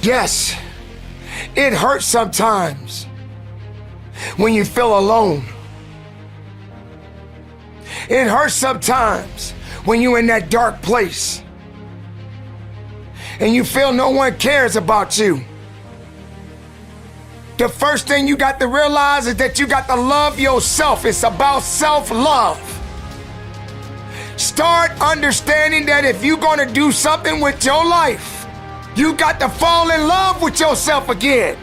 Yes, it hurts sometimes when you feel alone. It hurts sometimes when you're in that dark place and you feel no one cares about you. The first thing you got to realize is that you got to love yourself. It's about self-love. Start understanding that if you're gonna do something with your life, you got to fall in love with yourself again.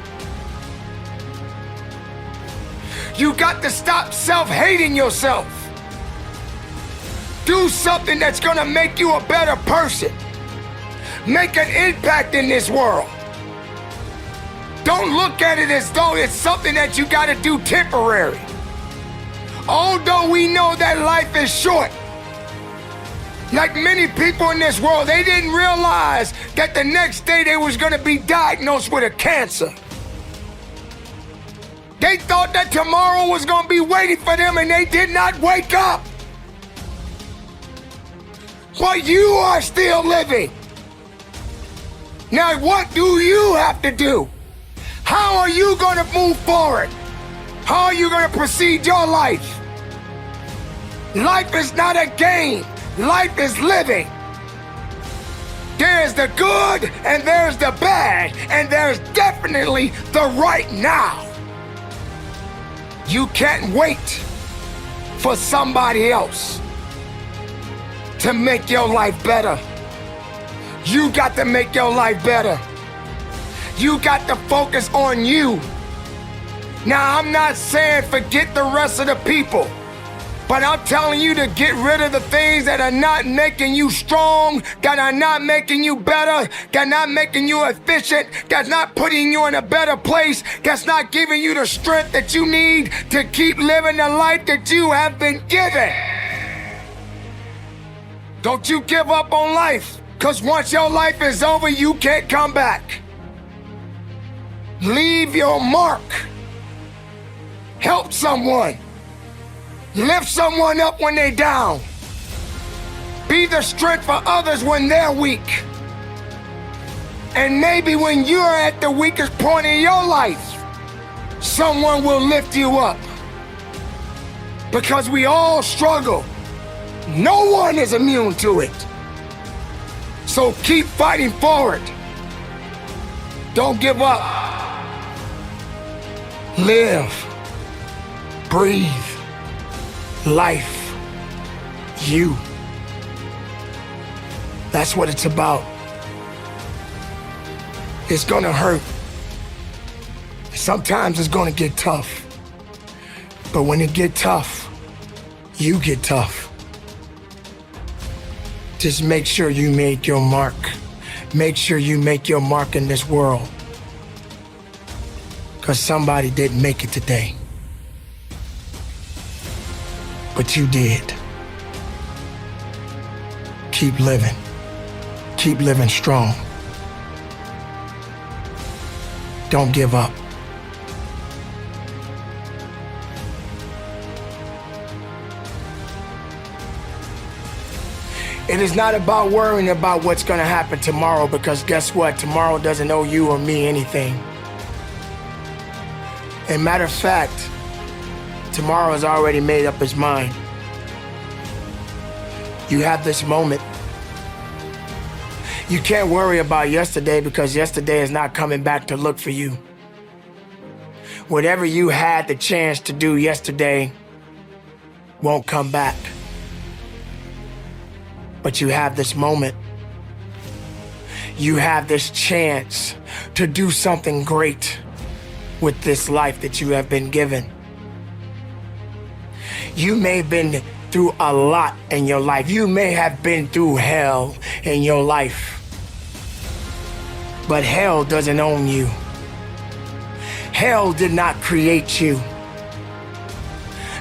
You got to stop self-hating yourself. Do something that's gonna make you a better person. Make an impact in this world. Don't look at it as though it's something that you gotta do temporary. Although we know that life is short, like many people in this world, they didn't realize that the next day they was gonna be diagnosed with a cancer. They thought that tomorrow was gonna be waiting for them and they did not wake up. But you are still living. Now what do you have to do? How are you gonna move forward? How are you gonna proceed your life? Life is not a game. Life is living. There's the good and there's the bad, and there's definitely the right now. You can't wait for somebody else to make your life better. You got to make your life better. You got to focus on you. Now, I'm not saying forget the rest of the people, but I'm telling you to get rid of the things that are not making you strong, that are not making you better, that are not making you efficient, that's not putting you in a better place, that's not giving you the strength that you need to keep living the life that you have been given. Don't you give up on life, because once your life is over, you can't come back. Leave your mark. Help someone. Lift someone up when they're down. Be the strength for others when they're weak. And maybe when you're at the weakest point in your life, someone will lift you up. Because we all struggle. No one is immune to it. So keep fighting forward. Don't give up. Live. Breathe. Life. You. That's what it's about. It's gonna hurt. Sometimes it's gonna get tough. But when it get tough, you get tough. Just make sure you make your mark. Make sure you make your mark in this world. Because somebody didn't make it today. But you did. Keep living. Keep living strong. Don't give up. It is not about worrying about what's going to happen tomorrow, because guess what? Tomorrow doesn't owe you or me anything. And matter of fact, tomorrow has already made up its mind. You have this moment. You can't worry about yesterday, because yesterday is not coming back to look for you. Whatever you had the chance to do yesterday won't come back. But you have this moment. You have this chance to do something great with this life that you have been given. You may have been through a lot in your life. You may have been through hell in your life. But hell doesn't own you. Hell did not create you.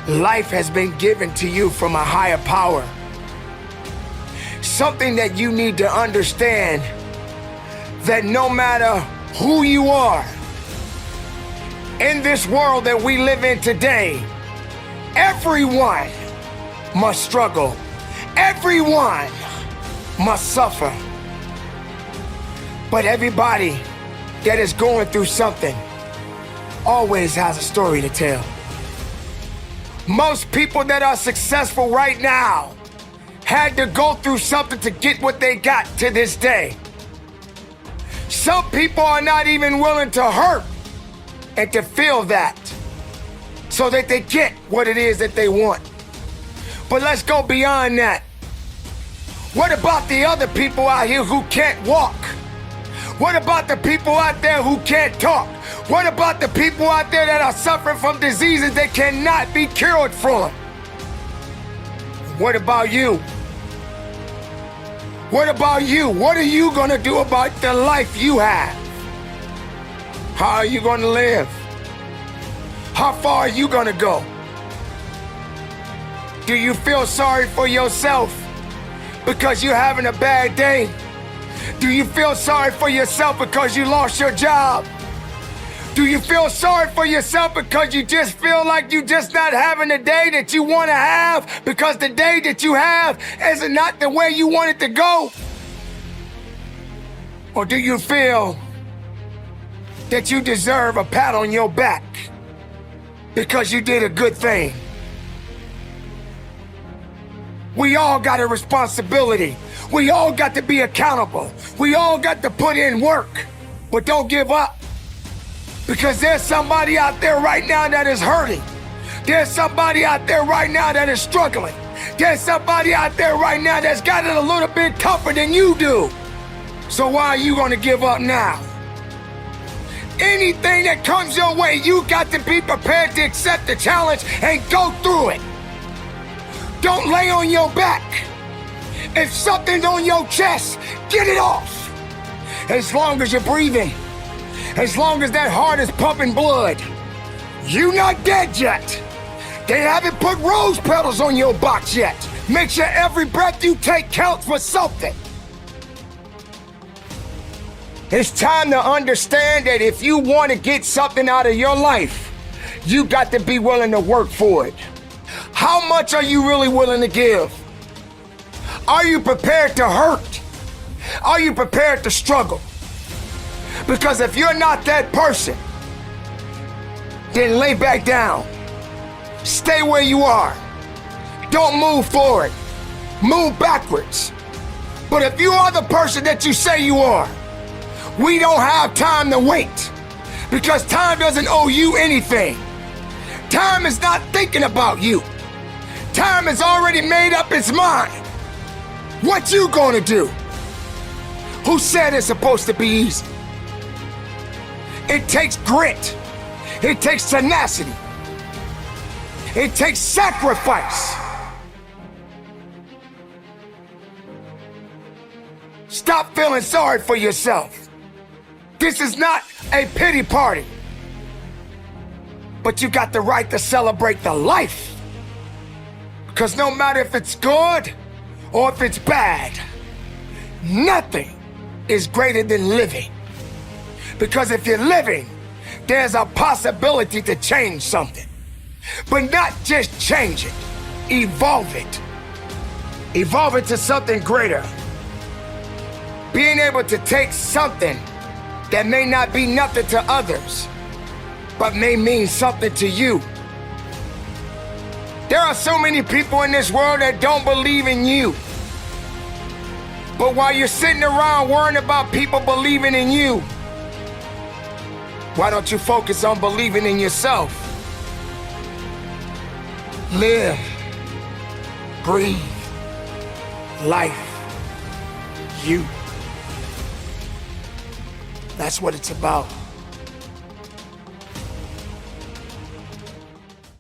Life has been given to you from a higher power. Something that you need to understand, that no matter who you are in this world that we live in today, everyone must struggle. Everyone must suffer. But everybody that is going through something always has a story to tell. Most people that are successful right now had to go through something to get what they got to this day. Some people are not even willing to hurt and to feel that so that they get what it is that they want. But let's go beyond that. What about the other people out here who can't walk? What about the people out there who can't talk? What about the people out there that are suffering from diseases that cannot be cured from? What about you? What about you? What are you going to do about the life you have? How are you going to live? How far are you going to go? Do you feel sorry for yourself because you're having a bad day? Do you feel sorry for yourself because you lost your job? Do you feel sorry for yourself because you just feel like you just not having the day that you want to have because the day that you have is not the way you want it to go? Or do you feel that you deserve a pat on your back because you did a good thing? We all got a responsibility. We all got to be accountable. We all got to put in work. But don't give up. Because there's somebody out there right now that is hurting. There's somebody out there right now that is struggling. There's somebody out there right now that's got it a little bit tougher than you do. So why are you going to give up now? Anything that comes your way, you got to be prepared to accept the challenge and go through it. Don't lay on your back. If something's on your chest, get it off. As long as you're breathing, as long as that heart is pumping blood, you're not dead yet. They haven't put rose petals on your box yet. Make sure every breath you take counts for something. It's time to understand that if you want to get something out of your life, you got to be willing to work for it. How much are you really willing to give? Are you prepared to hurt? Are you prepared to struggle? Because if you're not that person, then lay back down. Stay where you are. Don't move forward. Move backwards. But if you are the person that you say you are, we don't have time to wait. Because time doesn't owe you anything. Time is not thinking about you. Time has already made up its mind. What you gonna do? Who said it's supposed to be easy? It takes grit. It takes tenacity. It takes sacrifice. Stop feeling sorry for yourself. This is not a pity party. But you got the right to celebrate the life. Because no matter if it's good or if it's bad, nothing is greater than living. Because if you're living, there's a possibility to change something. But not just change it, evolve it. Evolve it to something greater. Being able to take something that may not be nothing to others, but may mean something to you. There are so many people in this world that don't believe in you. But while you're sitting around worrying about people believing in you, why don't you focus on believing in yourself? Live, breathe, life, you. That's what it's about.